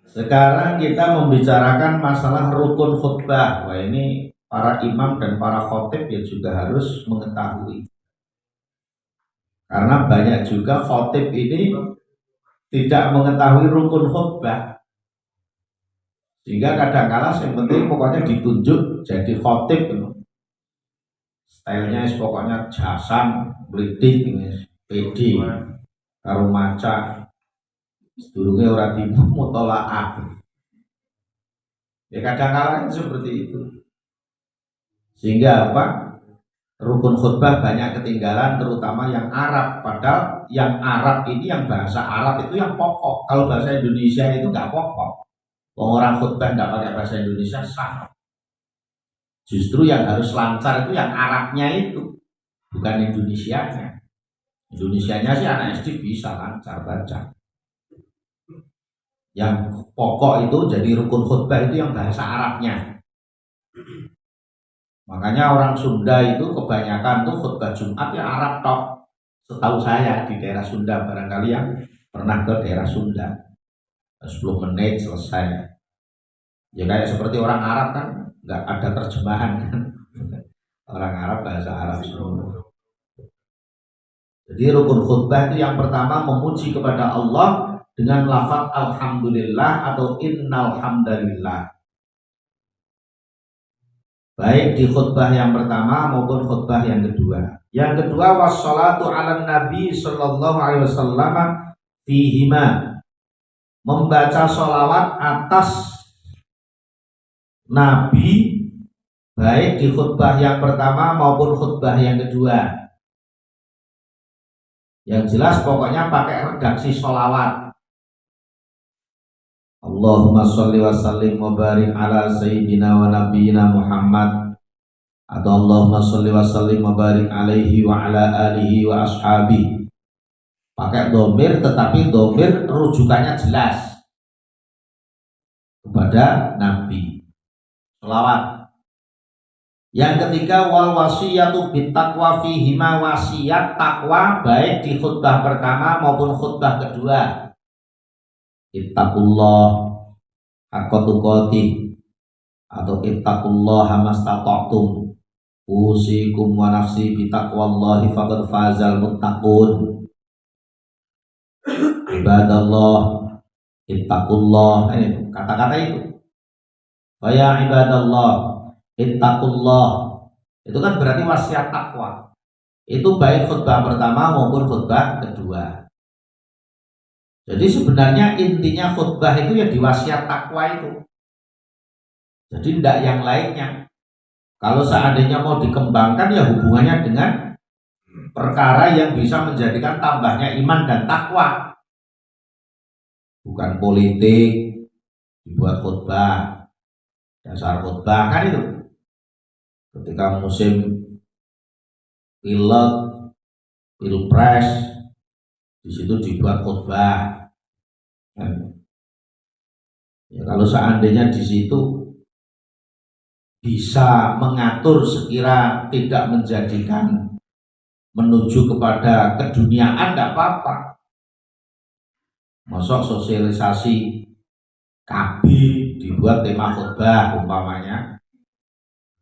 Sekarang kita membicarakan masalah rukun khutbah. Wah, ini para imam dan para khotib ya juga harus mengetahui. Karena banyak juga khotib ini tidak mengetahui rukun khutbah. Sehingga kadang-kala yang penting pokoknya ditunjuk jadi khotib. Stylenya pokoknya jasan, blidik, pedi, karo maca, sedurunge ora tipu mutolaah. Ya kadang-kala seperti itu. Sehingga apa? Rukun khutbah banyak ketinggalan, terutama yang Arab. Padahal yang Arab ini, yang bahasa Arab itu yang pokok. Kalau bahasa Indonesia itu nggak pokok. Orang khutbah nggak pakai bahasa Indonesia sah. Justru yang harus lancar itu yang Arabnya itu, bukan Indonesianya. Indonesianya sih anak SD bisa lancar baca. Yang pokok itu jadi rukun khutbah itu yang bahasa Arabnya. Makanya orang Sunda itu kebanyakan tuh khutbah Jumat ya Arab tok. Setahu saya di daerah Sunda, barangkali yang pernah ke daerah Sunda, 10 menit selesai. Ya kayak seperti orang Arab kan, nggak ada terjemahan kan. Orang Arab bahasa Arab semua. Jadi rukun khutbah itu yang pertama memuji kepada Allah dengan lafaz alhamdulillah atau innal hamdalillah. Baik di khutbah yang pertama maupun khutbah yang kedua. Yang kedua wassalatu ala nabi sallallahu alaihi wasallam fihima. Membaca sholawat atas Nabi baik di khutbah yang pertama maupun khutbah yang kedua. Yang jelas pokoknya pakai redaksi sholawat. Allahumma sholli wa sallim wa barik ala sayyidina wa nabiyyina Muhammad, atau Allahumma sholli wa sallim wa barik alaihi wa ala alihi wa ashabihi. Pakai domir, tetapi domir rujukannya jelas kepada Nabi. Sholawat. Yang ketiga wal wasiyatu bittaqwa fihima, wasiat takwa baik di khutbah pertama maupun khutbah kedua. Ittaqullah haqqa tuqatih atau ittaqullaha mastata'tum usikum wa nafsi bitaqwallahi faqad fazal muttaqun. Ibadallah ittaqullah, ini kata-kata itu. Wa ya ibadallah ittaqullah, itu kan berarti wasiat takwa. Itu baik khutbah pertama maupun khutbah kedua. Jadi sebenarnya intinya khutbah itu ya di wasiat takwa itu. Jadi tidak yang lainnya. Kalau seandainya mau dikembangkan ya hubungannya dengan perkara yang bisa menjadikan tambahnya iman dan takwa. Bukan politik dibuat khutbah. Dasar khutbah kan itu. Ketika musim pilek, pilpres, di situ dibuat khutbah. Ya, kalau seandainya di situ bisa mengatur sekira tidak menjadikan menuju kepada keduniaan, tidak apa-apa. Masuk sosialisasi KB dibuat tema khutbah umpamanya,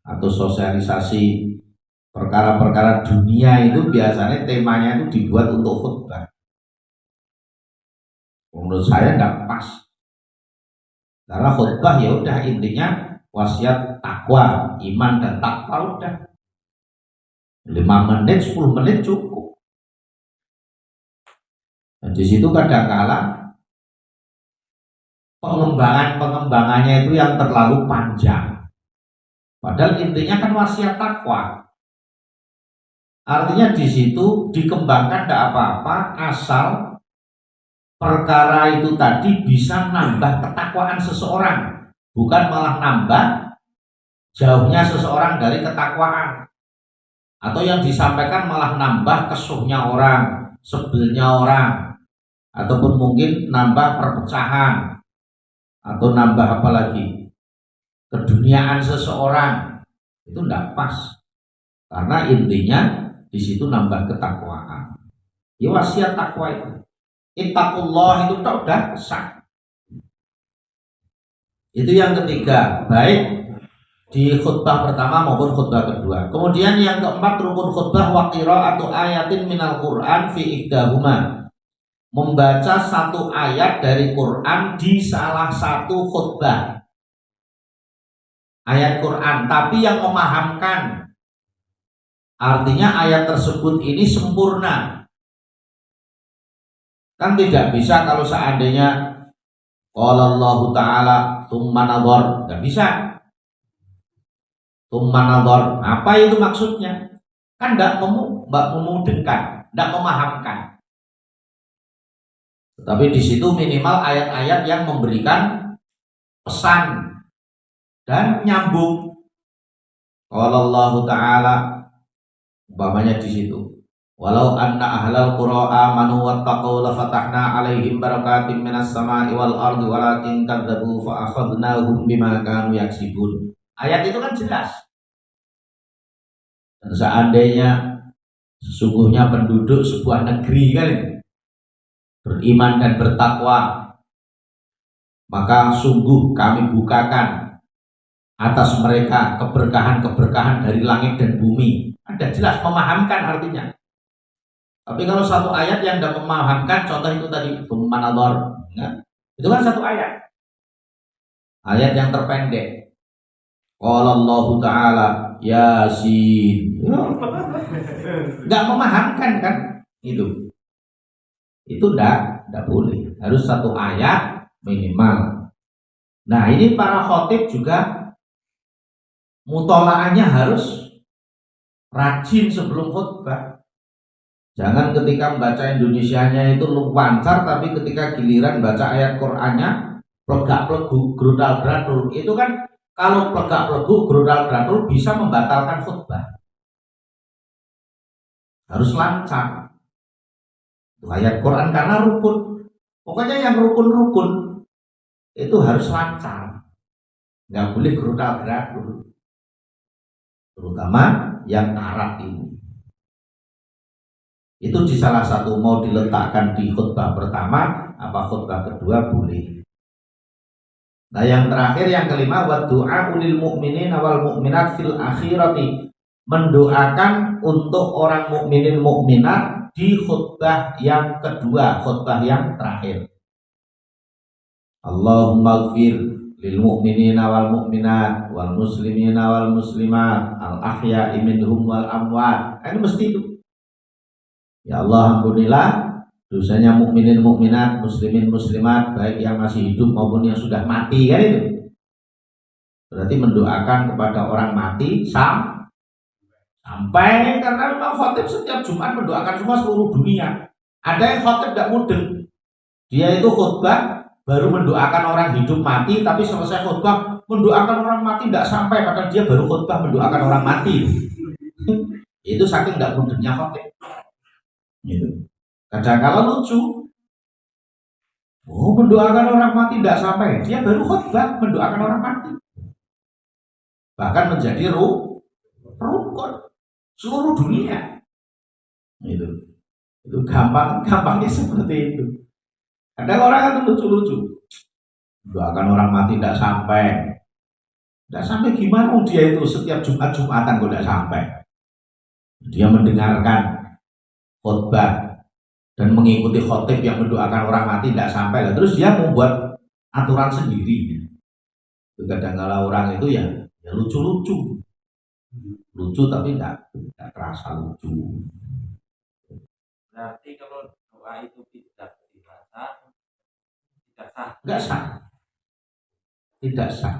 atau sosialisasi perkara-perkara dunia itu biasanya temanya itu dibuat untuk khutbah. Menurut saya tidak pas. Karena khutbah ya udah intinya wasiat takwa, iman dan takwa udah. 5 menit, 10 menit cukup. Dan di situ kadang-kala pengembangannya itu yang terlalu panjang. Padahal intinya kan wasiat takwa. Artinya di situ dikembangkan tidak apa-apa asal perkara itu tadi bisa nambah ketakwaan seseorang, bukan malah nambah jauhnya seseorang dari ketakwaan. Atau yang disampaikan malah nambah kesuhnya orang, sebelnya orang, ataupun mungkin nambah perpecahan, atau nambah apa lagi, keduniaan seseorang. Itu tidak pas. Karena intinya di situ nambah ketakwaan. Ya wasiat takwa itu. Ittaqullah itu tok udah sah. Itu yang ketiga, baik di khutbah pertama maupun khutbah kedua. Kemudian yang keempat, rukun khutbah wa qira'atu ayatin minal Qur'an fi ihdahuma. Membaca satu ayat dari Quran di salah satu khutbah. Ayat Quran, tapi yang memahamkan. Artinya ayat tersebut ini sempurna. Kan tidak bisa kalau seandainya qala Allah Ta'ala tsumma nadhar, enggak bisa. Tsumma nadhar, apa itu maksudnya? Kan enggak memudengkan, enggak memahamkan. Tetapi di situ minimal ayat-ayat yang memberikan pesan dan nyambung. Qala Allah Ta'ala, umpamanya di situ. Walau anna ahlal qura amanu wattaqau lafatahna alaihim barakatim minas sama'i wal ardi walakin kadzabu fa akhadnahum bima kanu yaksibun. Ayat itu kan jelas. Dan seandainya sesungguhnya penduduk sebuah negeri kan beriman dan bertakwa, maka sungguh kami bukakan atas mereka keberkahan-keberkahan dari langit dan bumi. Ada jelas memahamkan artinya. Tapi kalau satu ayat yang tidak memahamkan, contoh itu tadi Manador, ya, itu kan satu ayat, ayat yang terpendek. Qala Allah Ta'ala Yasin, nggak memahamkan kan? Itu tidak boleh, harus satu ayat minimal. Nah ini para khotib juga mutolaahnya harus rajin sebelum khutbah. Jangan ketika membaca Indonesianya itu lancar, tapi ketika giliran baca ayat Qur'annya plegak-plegu, gerudal-gradul. Itu kan kalau plegak-plegu, gerudal-gradul bisa membatalkan khutbah. Harus lancar. Itu ayat Qur'an karena rukun. Pokoknya yang rukun-rukun itu harus lancar. Nggak boleh gerudal-gradul. Terutama yang Arab ini. Itu di salah satu mau diletakkan di khutbah pertama, apa khutbah kedua boleh. Nah yang terakhir, yang kelima, wa du'a ulil mu'minin wal mu'minat fil akhirati, mendoakan untuk orang mukminin mukminat di khutbah yang kedua, khutbah yang terakhir. Allahumma ighfir lil mu'minina wal mu'minat wal muslimina wal muslimat al ahya'i minhum wal amwat. Ini mesti itu. Ya Allah, ampunilah dosanya mukminin mukminat, muslimin muslimat, baik yang masih hidup maupun yang sudah mati, kan itu. Berarti mendoakan kepada orang mati sampai, karena memang khotib setiap Jumat mendoakan semua seluruh dunia. Ada yang khotib tidak mudeng, dia itu khutbah baru mendoakan orang hidup mati, tapi selesai khutbah mendoakan orang mati tidak sampai, padahal dia baru khutbah mendoakan orang mati. Itu saking tidak mudengnya khotib. Gitu. Kadang-kala lucu. Oh, mendoakan orang mati tidak sampai, dia baru khutbah mendoakan orang mati. Bahkan menjadi rukun seluruh dunia. Itu gampangnya seperti itu. Kadang orang kan lucu-lucu. Mendoakan orang mati tidak sampai. Tidak sampai gimana? Dia itu setiap Jumat-Jumatan kok tidak sampai. Dia mendengarkan khutbah dan mengikuti khotib yang mendoakan orang mati tidak sampai lah, terus dia membuat aturan sendiri. Kadang-kala orang itu ya lucu-lucu tapi tidak terasa lucu. Berarti kalau doa itu tidak dibaca tidak sah. Tidak sah. Tidak sah.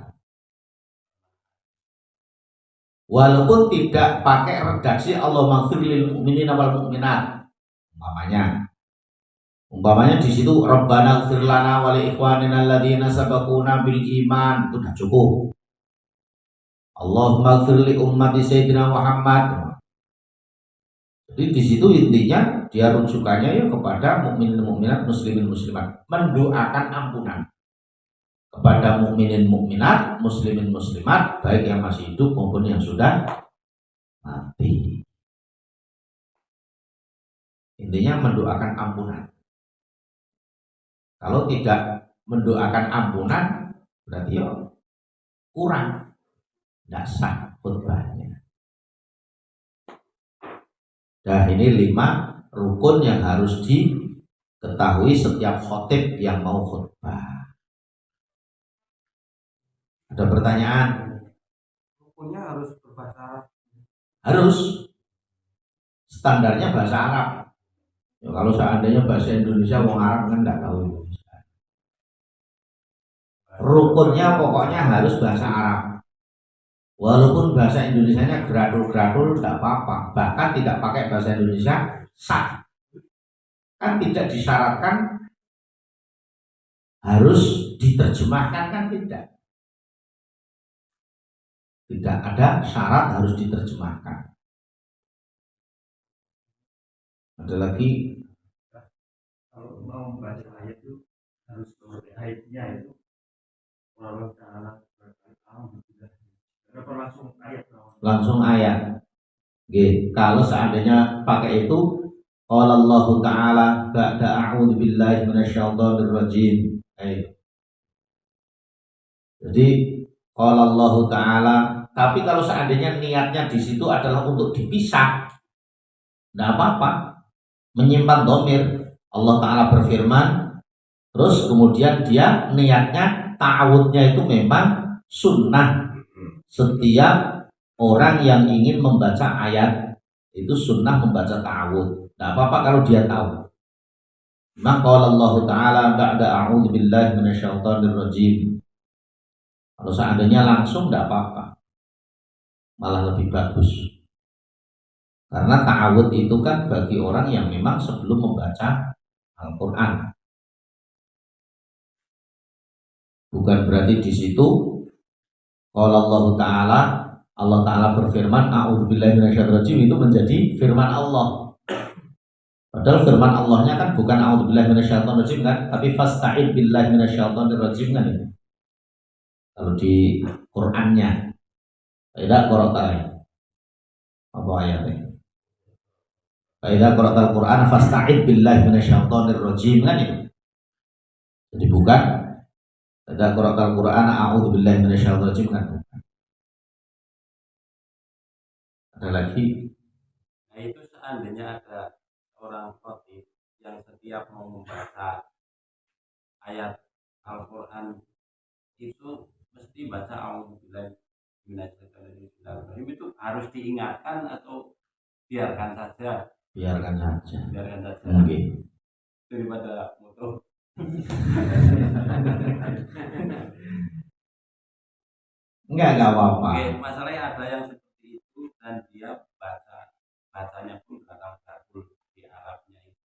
Walaupun tidak pakai redaksi Allah maghfir lil mu'minin wal mu'minat. Umpamanya di situ Rabbana ighfir lana wa li ikhwanina alladziina sabaquna bil iman, itu sudah cukup. Allahumma ighfir li ummati sayyidina Muhammad. Jadi di situ intinya dia rujukannya ya kepada mukminin mukminat, muslimin muslimat, mendoakan ampunan kepada mukminin mukminat, muslimin muslimat, baik yang masih hidup maupun yang sudah mati. Intinya mendoakan ampunan. Kalau tidak mendoakan ampunan berarti ya kurang, tidak sah khutbahnya. Nah, ini 5 rukun yang harus diketahui setiap khotib yang mau khutbah. Ada pertanyaan? Rukunnya harus berbahasa Arab. Harus. Standarnya bahasa Arab. Ya, kalau seandainya bahasa Indonesia, wong Arab kan tidak tahu Indonesia. Rukunnya pokoknya harus bahasa Arab. Walaupun bahasa Indonesianya gradul-gradul tidak apa-apa. Bahkan tidak pakai bahasa Indonesia sah. Kan tidak disyaratkan harus diterjemahkan, kan tidak. Tidak ada syarat harus diterjemahkan. Ada lagi? Kalau mau membaca ayat itu harus seperti ayatnya itu Allah Ta'ala langsung ayat. Oke, kalau seandainya pakai itu qala Allah Ta'ala ba'da a'udzu billahi minasyaitonir rajim. Jadi qala Allah Ta'ala, tapi kalau seandainya niatnya di situ adalah untuk dipisah, tidak apa-apa. Menyimpan domir. Allah Ta'ala berfirman, terus kemudian dia niatnya ta'awudnya itu memang sunnah. Setiap orang yang ingin membaca ayat itu sunnah membaca ta'awud. Tidak apa-apa kalau dia tahu. Memang qala Allah Ta'ala ba'da a'udzu billahi minasyaitonir rajim. Kalau seandainya langsung tidak apa-apa, malah lebih bagus. Karena ta'awud itu kan bagi orang yang memang sebelum membaca Al-Quran. Bukan berarti di situ kalau Allah Ta'ala berfirman a'udzubillahi minasyaitonirrajim itu menjadi firman Allah. Padahal firman Allahnya kan bukan a'udzubillahi minasyaitonirrajim kan, tapi fasta'id billahi minasyaitonirrajim kan itu. Kalau di Qur'annya tidak qira'atai. Apa ayatnya? Faidza qara'tal Qur'an fasta'id billahi minasyaitonirrajim kan itu. Jadi bukan faidza qara'tal Qur'an a'udzu billahi minasyaitonirrajim kan. Ada lagi? Nah itu seandainya ada orang khatib yang setiap mau membaca ayat Al-Quran itu mesti baca a'udzubillahi minasyaitonirrajim, itu harus diingatkan atau biarkan saja? Biarkan saja. Biarkan saja. Oke. Daripada moto. Enggak apa-apa. Oke, masalahnya ada yang seperti itu dan dia bacanya pun gagal di Arabnya itu.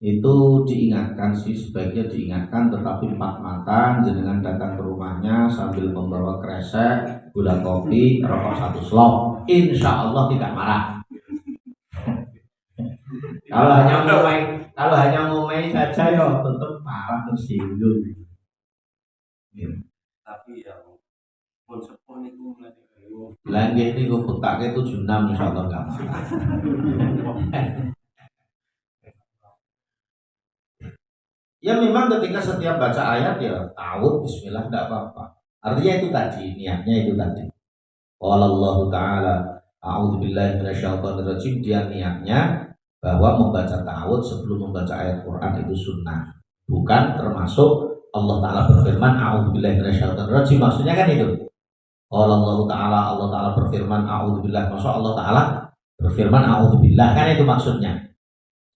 Itu diingatkan sih, sebaiknya diingatkan, tetapi 4 mata jenengan datang ke rumahnya sambil membawa kresek, gula kopi, rokok 1 slop, insya Allah tidak marah. Kalau hanya ngomai saja ya tetap marah, tersinggung. Tapi ya pun itu mulai Lagi ini gue petaknya 76 insya Allah nggak marah. Ya memang ketika setiap baca ayat ya ta'awudz bismillah tidak apa-apa. Artinya itu tadi, niatnya itu tadi. Qala Allah Ta'ala a'udzu billahi minasyaitonirrajim, dia niatnya bahwa membaca ta'awudz sebelum membaca ayat Quran itu sunnah. Bukan termasuk Allah Ta'ala berfirman a'udzu billahi minasyaitonirrajim, maksudnya kan itu. Qala Allah Ta'ala berfirman a'udzu billahi, maksud Allah Ta'ala berfirman a'udzu billah, kan itu maksudnya.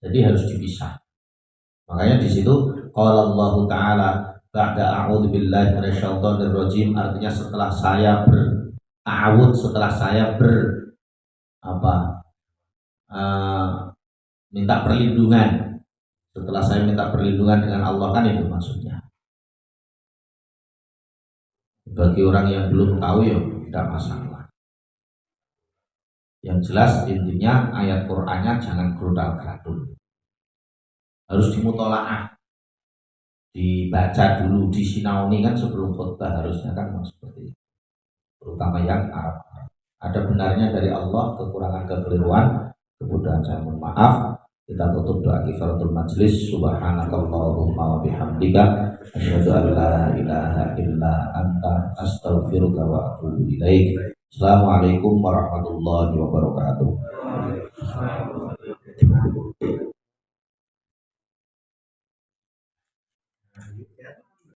Jadi harus dipisah. Makanya di situ qala Allah Ta'ala ba'da a'udzu billahi minasyaitonirrajim, artinya setelah saya berta'awudz, setelah saya minta perlindungan, setelah saya minta perlindungan dengan Allah, kan itu maksudnya. Bagi orang yang belum tahu ya tidak masalah. Yang jelas intinya ayat Qur'annya jangan gerudal-geradul, harus dimutolaah, dibaca dulu, disinauni kan sebelum khutbah, harusnya kan seperti itu. Terutama yang Arab. Ada benarnya dari Allah, kekurangan kekeliruan, kemudian saya mohon maaf. Kita tutup doa kifaratul majlis. Subhanakallahumma wa bihamdika asyhadu an la ilaha illa anta astaghfiruka wa atubu ilaik. Assalamualaikum warahmatullahi wabarakatuh.